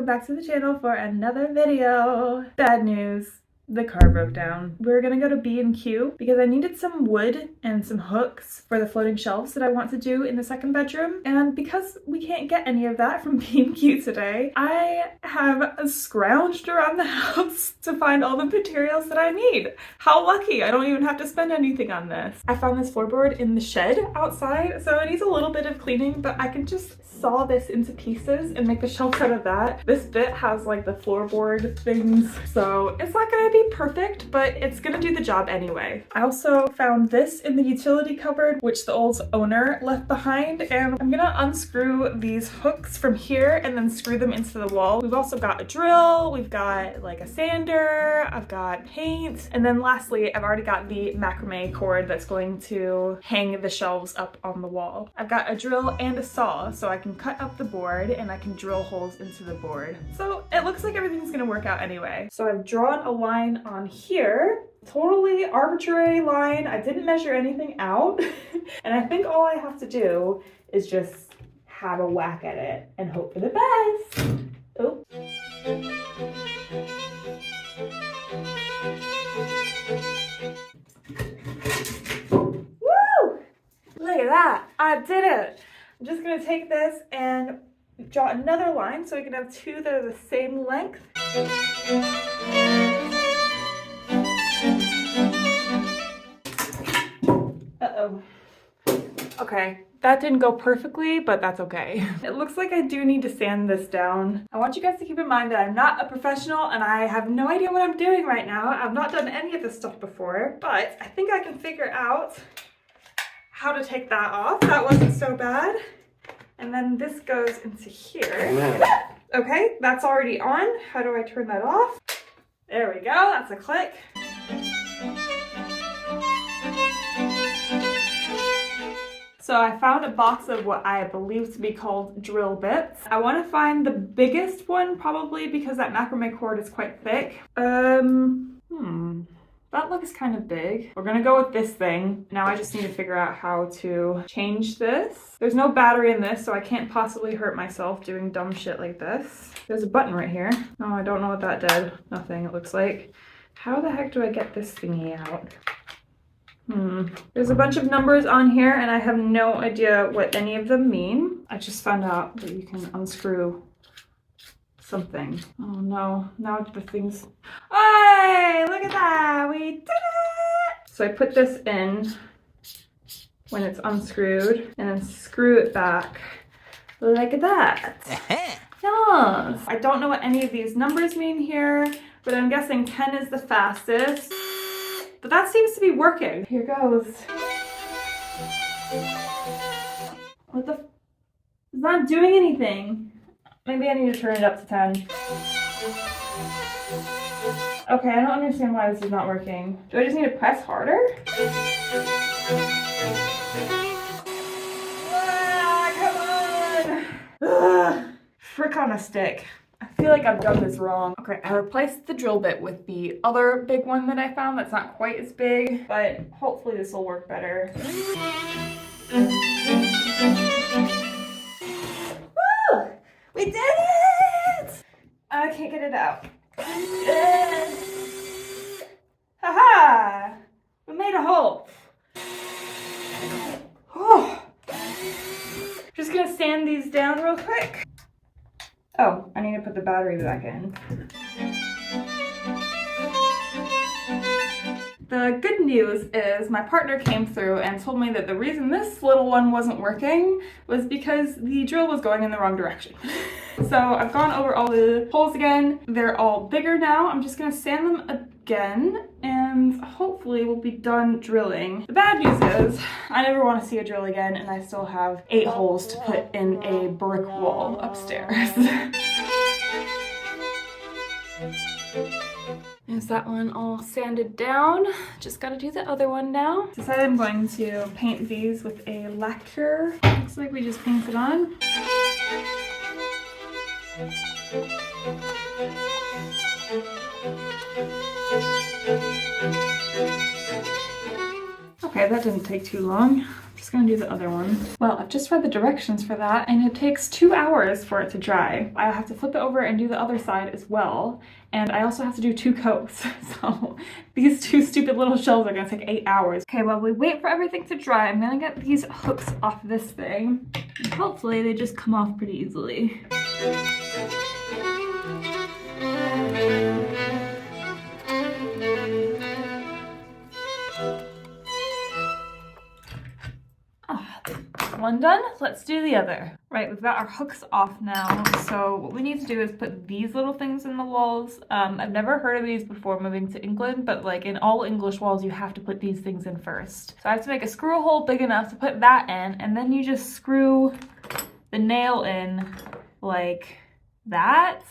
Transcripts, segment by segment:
back to the channel for another video. Bad news. The car broke down. We're gonna go to B&Q because I needed some wood and some hooks for the floating shelves that I want to do in the second bedroom. And because we can't get any of that from B&Q today, I have scrounged around the house to find all the materials that I need. How lucky! I don't even have to spend anything on this. I found this floorboard in the shed outside, so it needs a little bit of cleaning, but I can just saw this into pieces and make the shelf out of that. This bit has like the floorboard things, so it's not gonna be perfect, but it's gonna do the job anyway. I also found this in the utility cupboard, which the old owner left behind, and I'm gonna unscrew these hooks from here and then screw them into the wall. We've also got a drill, we've got like a sander, I've got paint, and then lastly, I've already got the macrame cord that's going to hang the shelves up on the wall. I've got a drill and a saw, so I can cut up the board and I can drill holes into the board. So it looks like everything's gonna work out anyway. So I've drawn a line on here, totally arbitrary line. I didn't measure anything out. And I think all I have to do is just have a whack at it and hope for the best. Oh. Woo! Look at that, I did it. I'm just gonna take this and draw another line so we can have two that are the same length. Uh-oh. Okay, that didn't go perfectly, but that's okay. It looks like I do need to sand this down. I want you guys to keep in mind that I'm not a professional and I have no idea what I'm doing right now. I've not done any of this stuff before, but I think I can figure out how to take that off. That wasn't so bad. And then this goes into here. Okay, that's already on. How do I turn that off? There we go, that's a click. So I found a box of what I believe to be called drill bits. I want to find the biggest one probably because that macrame cord is quite thick. That looks kind of big. We're gonna go with this thing. Now I just need to figure out how to change this. There's no battery in this, so I can't possibly hurt myself doing dumb shit like this. There's a button right here. Oh, I don't know what that did. Nothing, it looks like. How the heck do I get this thingy out? There's a bunch of numbers on here and I have no idea what any of them mean. I just found out that you can unscrew something. Oh no, now the things. Hey, look at that, we did it! So I put this in when it's unscrewed and then screw it back like that. Yes! I don't know what any of these numbers mean here, but I'm guessing 10 is the fastest. But that seems to be working. Here goes. What the? It's not doing anything. Maybe I need to turn it up to 10. Okay, I don't understand why this is not working. Do I just need to press harder? Come on! Frick on a stick. I feel like I've done this wrong. Okay, I replaced the drill bit with the other big one that I found that's not quite as big, but hopefully this will work better. Woo! We did it! I can't get it out. Haha! We made a hole. Oh. Just gonna sand these down real quick. Oh, I need to put the battery back in. The good news is my partner came through and told me that the reason this little one wasn't working was because the drill was going in the wrong direction. So I've gone over all the holes again. They're all bigger now. I'm just gonna sand them again and hopefully we'll be done drilling. The bad news is I never want to see a drill again and I still have 8 holes to put in a brick wall upstairs. Is that one all sanded down? Just gotta do the other one now. Decided I'm going to paint these with a lacquer. Looks like we just painted on. Okay, that didn't take too long. Just gonna do the other one. Well, I've just read the directions for that and it takes 2 hours for it to dry. I have to flip it over and do the other side as well. And I also have to do 2 coats. So these 2 stupid little shelves are gonna take 8 hours. Okay, while we wait for everything to dry, I'm gonna get these hooks off this thing. And hopefully they just come off pretty easily. One done, let's do the other. Right, we've got our hooks off now, so what we need to do is put these little things in the walls. I've never heard of these before moving to England, but like in all English walls you have to put these things in first. So I have to make a screw hole big enough to put that in, and then you just screw the nail in like that,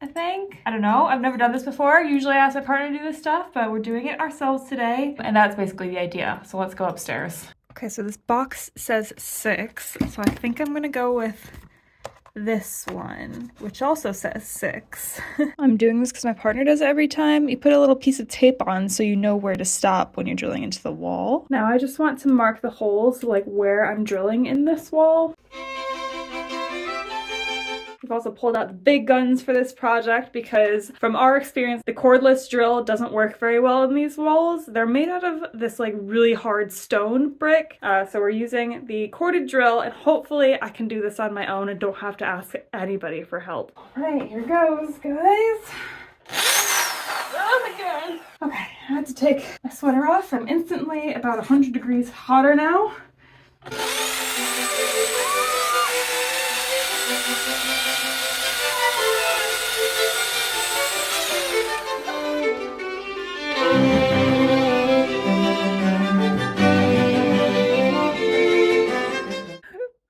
I think. I don't know, I've never done this before. Usually I ask my partner to do this stuff, but we're doing it ourselves today, and that's basically the idea. So let's go upstairs. Okay, so this box says 6, so I think I'm gonna go with this one, which also says 6. I'm doing this because my partner does it every time. You put a little piece of tape on so you know where to stop when you're drilling into the wall. Now I just want to mark the holes, like where I'm drilling in this wall. We've also pulled out the big guns for this project because from our experience, the cordless drill doesn't work very well in these walls. They're made out of this like really hard stone brick. So we're using the corded drill and hopefully I can do this on my own and don't have to ask anybody for help. All right, here goes, guys. Oh my God. Okay, I had to take my sweater off. I'm instantly about 100 degrees hotter now.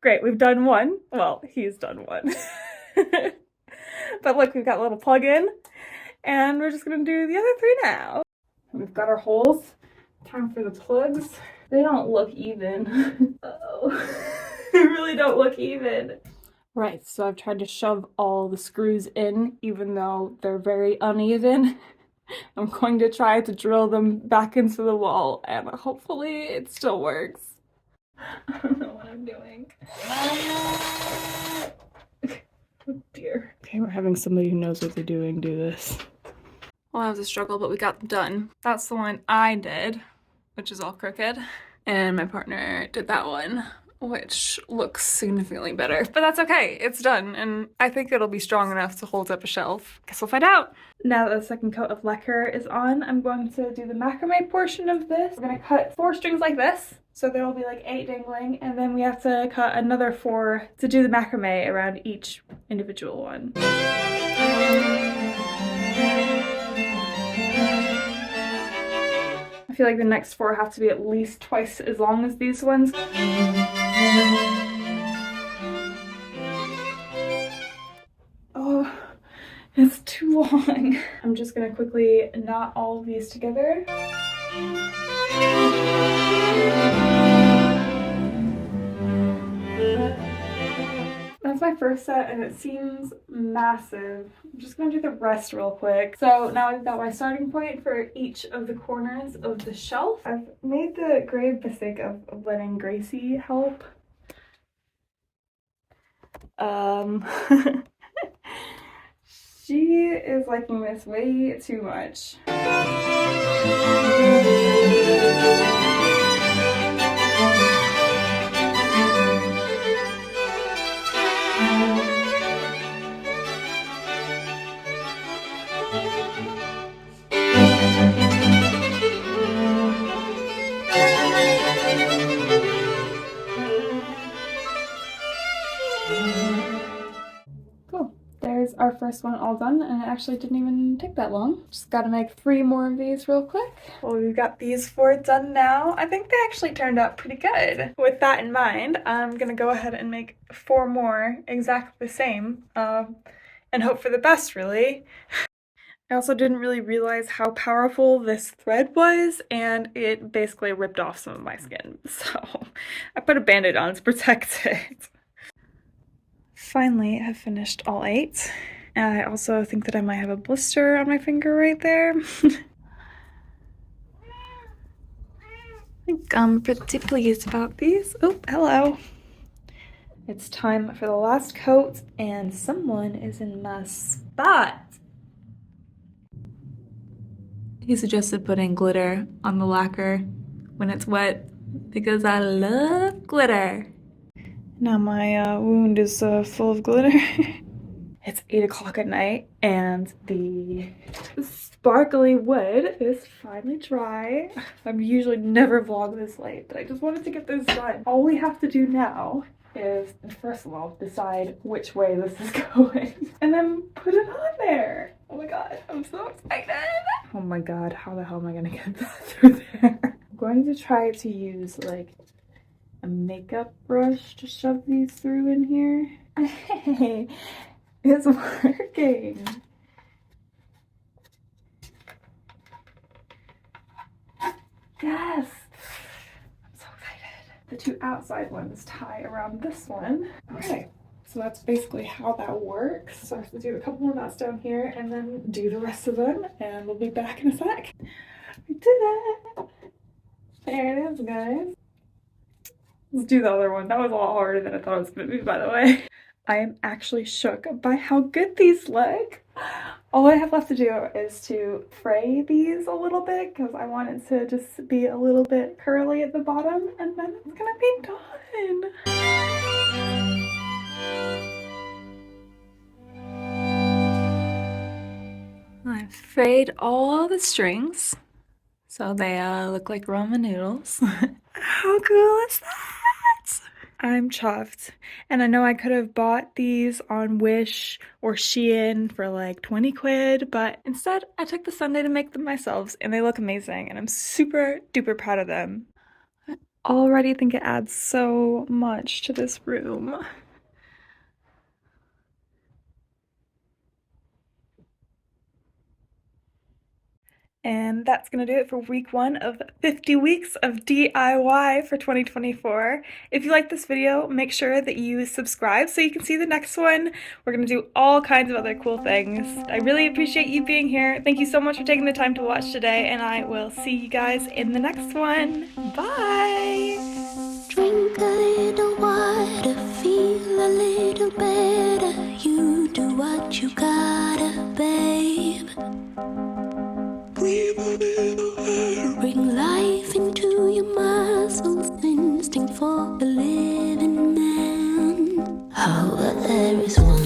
Great, we've done one. Well, he's done one. But look, we've got a little plug in and we're just gonna do the other 3 now. We've got our holes. Time for the plugs. They don't look even. Uh-oh. They really don't look even. Right, so I've tried to shove all the screws in even though they're very uneven. I'm going to try to drill them back into the wall and hopefully it still works. I don't know what I'm doing. Oh dear. Okay, we're having somebody who knows what they're doing do this. Well, that was a struggle, but we got them done. That's the one I did, which is all crooked. And my partner did that one, which looks significantly better. But that's okay, it's done, and I think it'll be strong enough to hold up a shelf. Guess we'll find out. Now that the second coat of lacquer is on, I'm going to do the macrame portion of this. We're gonna cut 4 strings like this. So there will be like 8 dangling, and then we have to cut another 4 to do the macrame around each individual one. I feel like the next 4 have to be at least twice as long as these ones. Oh, it's too long. I'm just gonna quickly knot all of these together. That's my first set and it seems massive. I'm just gonna do the rest real quick. So now I've got my starting point for each of the corners of the shelf. I've made the grave mistake of letting Gracie help. She is liking this way too much. Cool. There's our first one all done, and it actually didn't even take that long. Just gotta make 3 more of these real quick. Well, we've got these 4 done now. I think they actually turned out pretty good. With that in mind, I'm gonna go ahead and make 4 more exactly the same, and hope for the best, really. I also didn't really realize how powerful this thread was, and it basically ripped off some of my skin, so I put a band-aid on to protect it. Finally, I've finished all 8. And I also think that I might have a blister on my finger right there. think I'm pretty pleased about these. Oh, hello. It's time for the last coat and someone is in my spot. He suggested putting glitter on the lacquer when it's wet because I love glitter. Now my wound is full of glitter. It's 8 o'clock at night and the sparkly wood is finally dry. I'm usually never vlog this late, but I just wanted to get this done. All we have to do now is, first of all, decide which way this is going and then put it on there. Oh my god, I'm so excited. Oh my god, how the hell am I gonna get that through there? I'm going to try to use like a makeup brush to shove these through in here. Hey, it's working. Yes! I'm so excited. The two outside ones tie around this one. Okay, so that's basically how that works. So I have to do a couple more knots down here and then do the rest of them, and we'll be back in a sec. We did it! There it is, guys. Let's do the other one. That was a lot harder than I thought it was going to be, by the way. I am actually shook by how good these look. All I have left to do is to fray these a little bit because I want it to just be a little bit curly at the bottom, and then it's gonna be done. I've frayed all the strings so they look like ramen noodles. How cool is that? I'm chuffed. And I know I could have bought these on Wish or Shein for like 20 quid, but instead I took the Sunday to make them myself and they look amazing and I'm super duper proud of them. I already think it adds so much to this room. And that's going to do it for week 1 of 50 weeks of DIY for 2024. If you like this video, make sure that you subscribe so you can see the next one. We're going to do all kinds of other cool things. I really appreciate you being here. Thank you so much for taking the time to watch today, and I will see you guys in the next one. Bye! Drink a little water, feel a little better. You do what you gotta, babe. Breathe a little air. Bring life into your muscles, instinct for a living man. How there is one